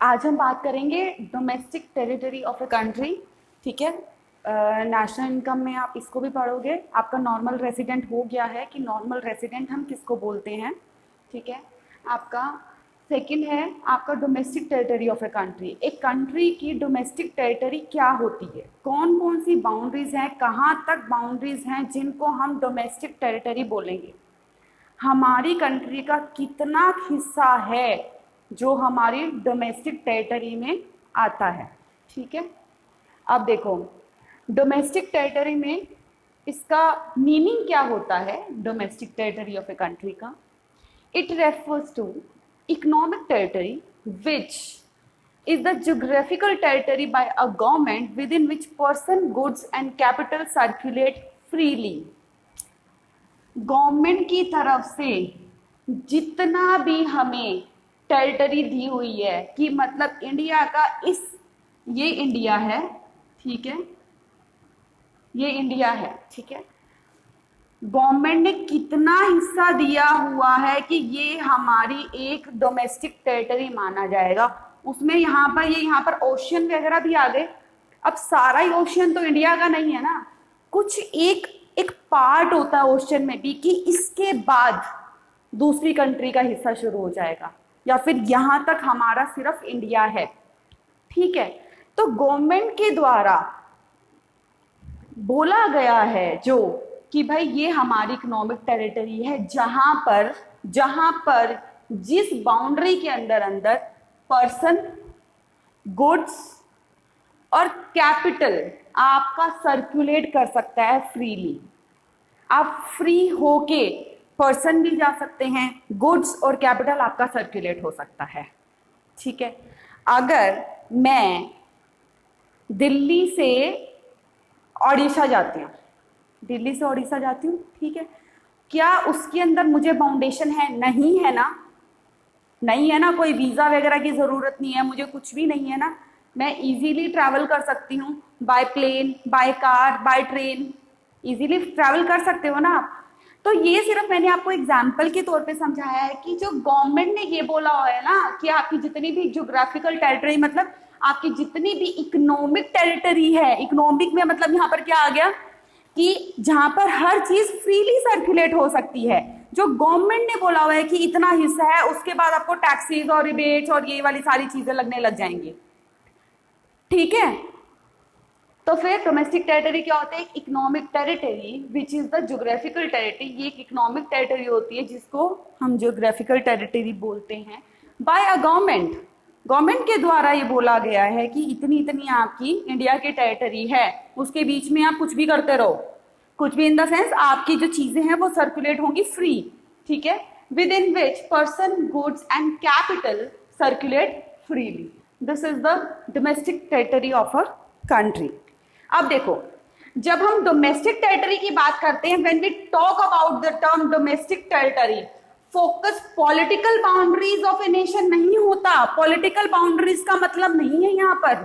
आज हम बात करेंगे domestic territory of a country. ठीक है। नेशनल इनकम में आप इसको भी पढ़ोगे। आपका नॉर्मल रेसिडेंट हो गया है कि नॉर्मल रेसिडेंट हम किसको बोलते हैं। ठीक है। आपका सेकंड है आपका domestic territory of a country. एक कंट्री की डोमेस्टिक टेरिटरी क्या होती है, कौन कौन सी बाउंड्रीज हैं, कहाँ तक बाउंड्रीज हैं जिनको हम डोमेस्टिक टेरिटरी बोलेंगे। हमारी कंट्री का कितना हिस्सा है जो हमारी डोमेस्टिक टेरिटरी में आता है। ठीक है। अब देखो, डोमेस्टिक टेरिटरी में इसका मीनिंग क्या होता है। Domestic territory of a country का it refers to economic territory which is the geographical territory by a government within which person, goods and capital circulate freely। Government की तरफ से जितना भी हमें टेरिटरी दी हुई है कि मतलब इंडिया का ये इंडिया है। ठीक है, ये इंडिया है। ठीक है। गवर्नमेंट ने कितना हिस्सा दिया हुआ है कि ये हमारी एक डोमेस्टिक टेरिटरी माना जाएगा। उसमें यहाँ पर ओशियन वगैरह भी आ गए। अब सारा ही ओशियन तो इंडिया का नहीं है ना, कुछ एक एक पार्ट होता है ओशियन में भी कि इसके बाद दूसरी कंट्री का हिस्सा शुरू हो जाएगा, या फिर यहां तक हमारा सिर्फ इंडिया है। ठीक है। तो गवर्नमेंट के द्वारा बोला गया है जो कि भाई ये हमारी इकोनॉमिक टेरिटरी है, जहां पर जिस बाउंड्री के अंदर अंदर पर्सन, गुड्स और कैपिटल आपका सर्कुलेट कर सकता है फ्रीली। आप फ्री होके पर्सन भी जा सकते हैं, गुड्स और कैपिटल आपका सर्कुलेट हो सकता है। ठीक है। अगर मैं दिल्ली से ओडिशा जाती हूँ, दिल्ली से ओडिशा जाती हूँ, ठीक है, क्या उसके अंदर मुझे बाउंडेशन है? नहीं है ना, नहीं है ना, कोई वीजा वगैरह की जरूरत नहीं है, मुझे कुछ भी नहीं है ना। मैं इजीली ट्रैवल कर सकती हूँ by plane, by car, by train, easily travel कर सकते हो ना आप। तो ये सिर्फ मैंने आपको एग्जाम्पल के तौर पे समझाया है कि जो गवर्नमेंट ने ये बोला हुआ है ना कि आपकी जितनी भी ज्योग्राफिकल टेरिटरी, मतलब आपकी जितनी भी इकोनॉमिक टेरिटरी है, इकोनॉमिक में मतलब यहाँ पर क्या आ गया कि जहां पर हर चीज फ्रीली सर्कुलेट हो सकती है। जो गवर्नमेंट ने बोला हुआ है कि इतना हिस्सा है, उसके बाद आपको टैक्सेस और रिबेट्स और ये वाली सारी चीजें लगने लग जाएंगी। ठीक है। तो फिर डोमेस्टिक टेरिटरी क्या होता है? Economic territory which is the geographical territory. ये एक इकोनॉमिक टेरिटरी होती है जिसको हम ज्योग्राफिकल टेरिटरी बोलते हैं। बाय अ गवर्नमेंट, गवर्नमेंट के द्वारा ये बोला गया है कि इतनी इतनी आपकी इंडिया की टेरिटरी है, उसके बीच में आप कुछ भी करते रहो, कुछ भी इन द सेंस आपकी जो चीजें हैं वो सर्कुलेट होंगी फ्री। ठीक है। With in which person, goods and capital circulate freely. This is the domestic territory of a country. अब देखो, जब हम डोमेस्टिक टेरिटरी की बात करते हैं, when we talk about the term domestic territory, focus political boundaries of a nation नहीं होता। पॉलिटिकल बाउंड्रीज का मतलब नहीं है यहाँ पर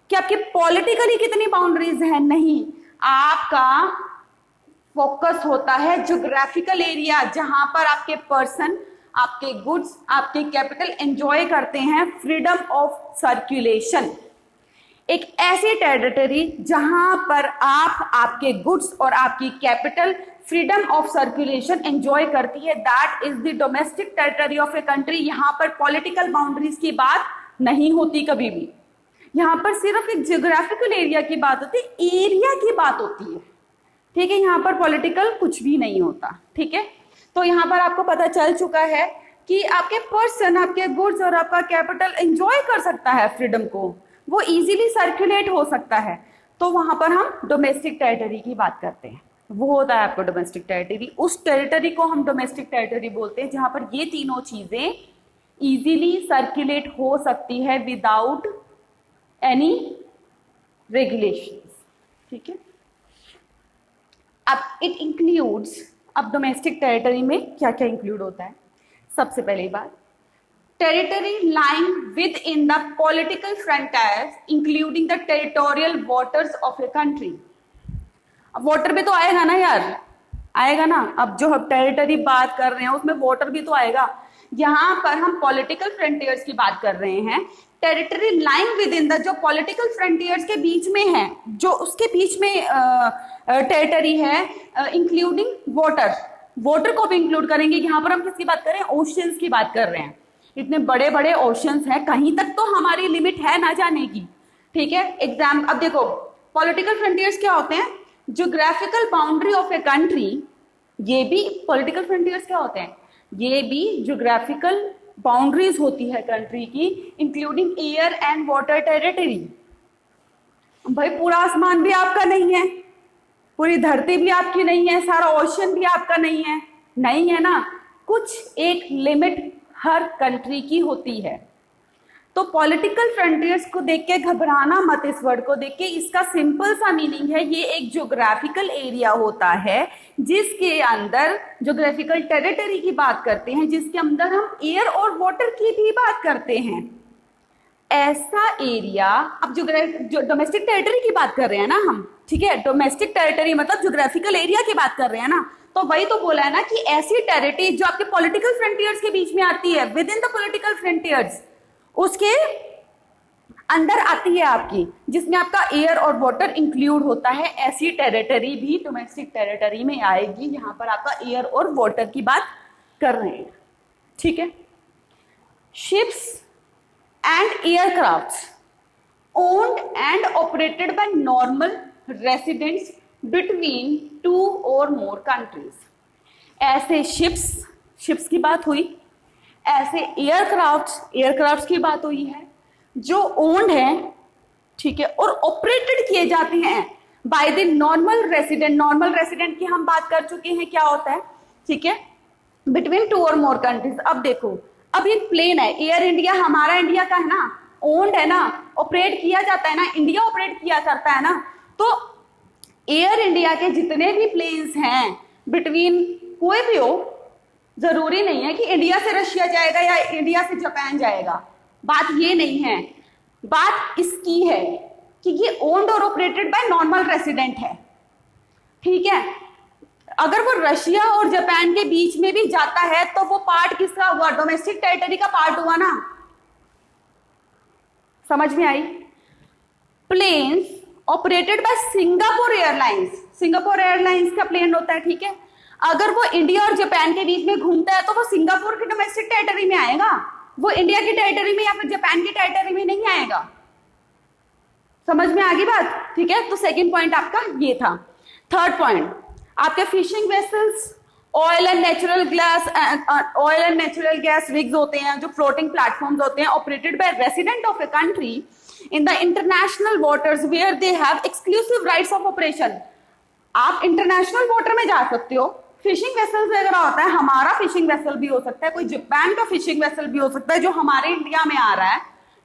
कि आपके पॉलिटिकली कितनी बाउंड्रीज है, नहीं। आपका फोकस होता है ज्योग्राफिकल एरिया, जहां पर आपके पर्सन, आपके गुड्स, आपके कैपिटल एंजॉय करते हैं फ्रीडम ऑफ सर्कुलेशन। एक ऐसी टेरिटरी जहां पर आप, आपके गुड्स और आपकी capital freedom of circulation enjoy करती है, that is the domestic territory of a country. यहां पर पॉलिटिकल बाउंड्रीज की बात नहीं होती कभी भी, यहां पर सिर्फ एक जियोग्राफिकल एरिया की बात होती है, एरिया की बात होती है। ठीक है। यहां पर पॉलिटिकल कुछ भी नहीं होता। ठीक है। तो यहां पर आपको पता चल चुका है कि आपके पर्सन, आपके गुड्स और आपका कैपिटल एंजॉय कर सकता है फ्रीडम को, वो इजीली सर्कुलेट हो सकता है। तो वहां पर हम डोमेस्टिक टेरिटरी की बात करते हैं, वो होता है आपको डोमेस्टिक टेरिटरी। उस टेरिटरी को हम डोमेस्टिक टेरिटरी बोलते हैं जहां पर ये तीनों चीजें इजीली सर्कुलेट हो सकती है विदाउट एनी रेगुलेशंस। ठीक है। अब इट इंक्लूड्स, अब डोमेस्टिक टेरिटरी में क्या क्या इंक्लूड होता है। सबसे पहली बात, territory lying within the political frontiers including the territorial waters of a country। अब वाटर भी तो आएगा ना यार, आएगा ना। अब जो हम टेरिटरी बात कर रहे हैं उसमें वाटर भी तो आएगा। यहाँ पर हम पॉलिटिकल फ्रंटियर्स की बात कर रहे हैं। Territory line with in the, जो पॉलिटिकल फ्रंटियर्स के बीच में है, जो उसके बीच में टेरिटरी है, इंक्लूडिंग वाटर, वाटर को भी इंक्लूड करेंगे। यहाँ पर हम किसकी बात कर रहे हैं? ओशियंस की बात कर रहे हैं। इतने बड़े बड़े ओशियंस हैं, कहीं तक तो हमारी लिमिट है ना जाने की, ठीक है। एग्जाम, अब देखो पॉलिटिकल फ्रंटियर्स क्या होते हैं? Geographical boundary of a country, ये भी पॉलिटिकल फ्रंटियर्स क्या होते हैं? ये भी ज्योग्राफिकल बाउंड्रीज होती है कंट्री की, including air and water territory. भाई पूरा आसमान भी आपका नहीं है, पूरी धरती भी आपकी नहीं है, सारा ओशन भी आपका नहीं है, नहीं है ना, कुछ एक लिमिट हर कंट्री की होती है। तो पॉलिटिकल फ्रंटियर्स को देख के घबराना मत, इस वर्ड को देख के। इसका सिंपल सा मीनिंग है, ये एक ज्योग्राफिकल एरिया होता है जिसके अंदर, ज्योग्राफिकल टेरिटरी की बात करते हैं जिसके अंदर हम एयर और वाटर की भी बात करते हैं, ऐसा एरिया। अब जो डोमेस्टिक टेरिटरी की बात कर रहे हैं ना हम, ठीक है, डोमेस्टिक टेरिटरी मतलब ज्योग्राफिकल एरिया की बात कर रहे हैं ना, तो वही तो बोला है ना कि ऐसी टेरिटरी जो आपके पॉलिटिकल फ्रंटियर्स के बीच में आती है, with in the political frontiers, उसके अंदर आती है आपकी, जिसमें आपका एयर और वाटर इंक्लूड होता है, ऐसी टेरिटरी भी डोमेस्टिक टेरिटरी में आएगी। यहां पर आपका एयर और वाटर की बात कर रहे हैं, ठीक है। Ships and aircraft owned and operated by normal residents between 2 और मोर कंट्रीज, ऐसे शिप्स की बात हुई, ऐसे एयरक्राफ्ट की बात हुई है जो ओन्ड है, ठीक है, और ऑपरेटेड किए जाते हैं bye the normal resident. Normal resident की हम बात कर चुके हैं, क्या होता है, ठीक है, बिटवीन 2 और मोर कंट्रीज। अब देखो, अब ये प्लेन है, एयर इंडिया हमारा इंडिया का है ना, ओन्ड है ना, ऑपरेट किया जाता है ना, इंडिया ऑपरेट किया करता है ना, तो एयर इंडिया के जितने भी प्लेन्स हैं बिटवीन, कोई भी हो, जरूरी नहीं है कि इंडिया से रशिया जाएगा या इंडिया से जापान जाएगा, बात ये नहीं है, बात इसकी है कि ये ओन्ड और ऑपरेटेड बाय नॉर्मल रेसिडेंट है, ठीक है। अगर वो रशिया और जापान के बीच में भी जाता है तो वो पार्ट किसका हुआ? डोमेस्टिक टेरिटरी का पार्ट हुआ ना, समझ में आई? Planes operated by Singapore airlines, Singapore airlines का प्लेन होता है, ठीक है। अगर वो इंडिया और जापान के बीच में घूमता है तो वो सिंगापुर की डोमेस्टिक टेरिटरी में आएगा, वो इंडिया की टेरिटरी में या फिर जापान की टेरिटरी में नहीं आएगा। समझ में आ गई बात, ठीक है। तो सेकंड पॉइंट आपका ये था। थर्ड पॉइंट, आपके fishing vessels, oil and natural gas rigs होते हैं, जो फ्लोटिंग प्लेटफॉर्म्स होते हैं, operated by resident of a country in the international waters where they have exclusive rights of operation. आप इंटरनेशनल वाटर में जा सकते हो, फिशिंग वेसल वगैरह होता है, हमारा फिशिंग वेसल भी हो सकता है, कोई जापान का फिशिंग वेसल भी हो सकता है जो हमारे इंडिया में आ रहा है,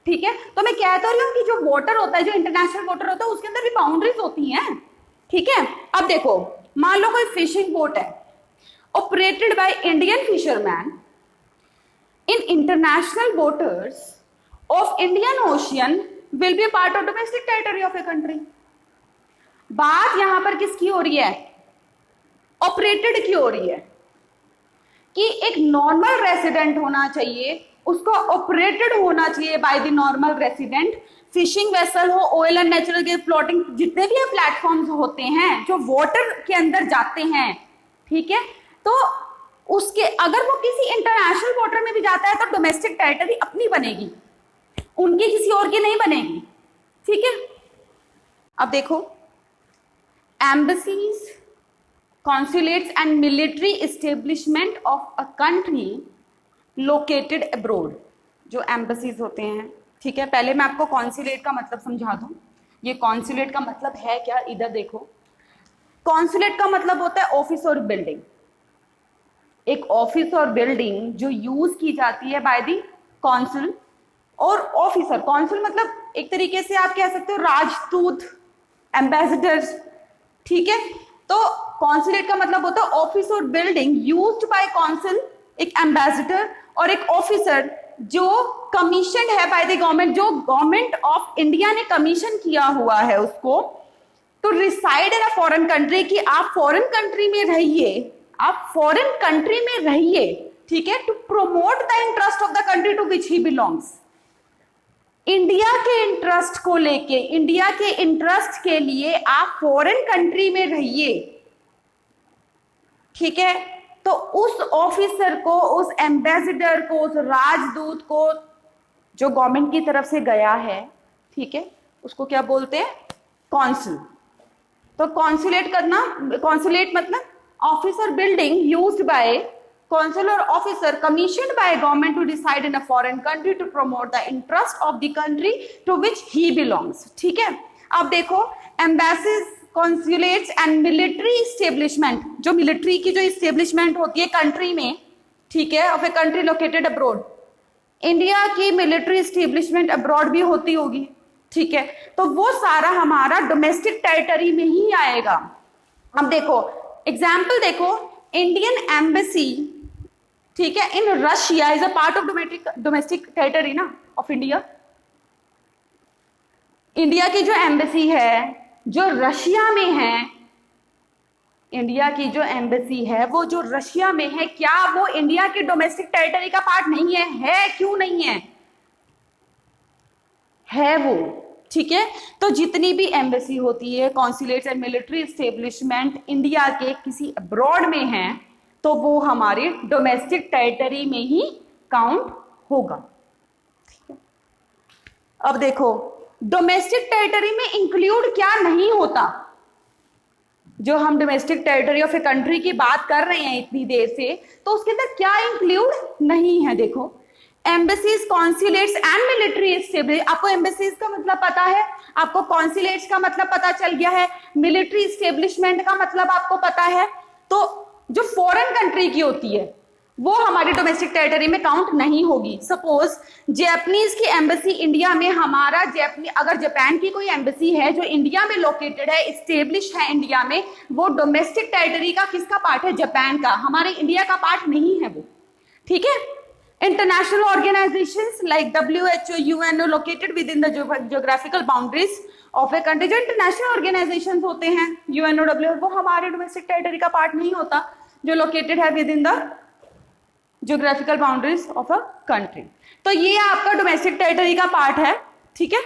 ठीक है। तो मैं कह तो रही हूँ कि जो वाटर होता है, जो इंटरनेशनल वाटर होता है, उसके अंदर भी बाउंड्रीज होती हैं, ठीक है। अब देखो, मान लो कोई फिशिंग बोट है operated by Indian fisherman in international waters of Indian ocean will be part of domestic territory of a country. बात यहां पर किसकी हो रही है? ऑपरेटेड की हो रही है, कि एक नॉर्मल रेसिडेंट होना चाहिए, उसको ऑपरेटेड होना चाहिए by the normal resident. Fishing vessel हो, oil and natural gas floating, जितने भी प्लेटफॉर्म्स होते हैं जो वाटर के अंदर जाते हैं, ठीक है, तो उसके अगर वो किसी इंटरनेशनल वाटर में भी जाता है तो डोमेस्टिक टेरिटरी अपनी बनेगी, उनकी किसी और की नहीं बनेगी, ठीक है। अब देखो, embassies, consulates and military establishment of a country located abroad, जो embassies होते हैं, ठीक है। पहले मैं आपको कॉन्सुलेट का मतलब समझा दूं। ये कॉन्सुलेट का मतलब है क्या, इधर देखो। कॉन्सुलेट का मतलब होता है ऑफिस और बिल्डिंग, एक ऑफिस और बिल्डिंग जो यूज की जाती है बाय द कॉन्सुल और ऑफिसर। कॉन्सुल मतलब एक तरीके से आप कह सकते हो राजदूत, एम्बेसडर्स, ठीक है। तो कॉन्सुलेट का मतलब होता है ऑफिस और बिल्डिंग यूज्ड बाय कॉन्सुल, एक एम्बेसडर और एक ऑफिसर जो कमीशन है बाय द गवर्नमेंट, जो गवर्नमेंट ऑफ इंडिया ने कमीशन किया हुआ है उसको, to reside in a foreign country, कि आप फॉरेन कंट्री में रहिए, आप फॉरेन कंट्री में रहिए, ठीक है, to promote the interest of the country to which he belongs. India के इंटरेस्ट को लेके, इंडिया के इंटरेस्ट के लिए आप फॉरेन कंट्री में रहिए, ठीक है, तो उस ऑफिसर को, उस एम्बेसडर को, उस राजदूत को जो गवर्नमेंट की तरफ से गया है, ठीक है, उसको क्या बोलते हैं? कॉन्सुल। तो कॉन्सुलेट करना, कॉन्सुलेट मतलब officer building used bye consular officer commissioned by a government to decide in a foreign country to promote the interest of the country to which he belongs। ठीक है, अब देखो embassies, consulates and military establishment, जो military की जो establishment होती है country में, ठीक है, of a country located abroad, India की मिलिट्री इस्टेब्लिशमेंट अब्रॉड भी होती होगी, ठीक है, तो वो सारा हमारा डोमेस्टिक टेरिटरी में ही आएगा। अब देखो एग्जाम्पल देखो, इंडियन एम्बेसी, ठीक है, in Russia is a part of domestic territory ना ऑफ इंडिया। इंडिया की जो एम्बेसी है जो रशिया में है, इंडिया की जो एम्बेसी है वो जो रशिया में है, क्या वो इंडिया की डोमेस्टिक टेरिटरी का पार्ट नहीं है? है, क्यों नहीं है? है वो, ठीक है। तो जितनी भी एम्बेसी होती है, consulates and military establishment India के किसी अब्रॉड में हैं, तो वो हमारे डोमेस्टिक टेरिटरी में ही काउंट होगा, ठीक है। अब देखो डोमेस्टिक टेरिटरी में इंक्लूड क्या नहीं होता, जो हम domestic territory of a country की बात कर रहे हैं इतनी देर से, तो उसके अंदर क्या इंक्लूड नहीं है? देखो embassies, consulates and military establishment. आपको एम्बेसीज का मतलब पता है, आपको कॉन्सुलेट्स का मतलब पता चल गया है, मिलिट्री एस्टेब्लिशमेंट का मतलब आपको पता है। तो जो फॉरेन कंट्री की होती है वो हमारी डोमेस्टिक टेरिटरी में काउंट नहीं होगी। सपोज जापानीज की एम्बेसी इंडिया में, हमारा अगर जापान की कोई एम्बेसी है जो इंडिया में लोकेटेड है, स्टेब्लिश है इंडिया में, वो डोमेस्टिक टेरिटरी का किसका पार्ट है? जापान का, हमारे इंडिया का पार्ट नहीं है वो, ठीक है। International organisations like WHO, UNO located with in the geographical boundaries of a country, जो इंटरनेशनल ऑर्गेनाइजेशंस होते हैं UNO, WHO, वो हमारे डोमेस्टिक टेरिटरी का पार्ट नहीं होता, जो लोकेटेड है with in the geographical boundaries of a country. तो ये आपका डोमेस्टिक टेरिटरी का पार्ट है, ठीक है।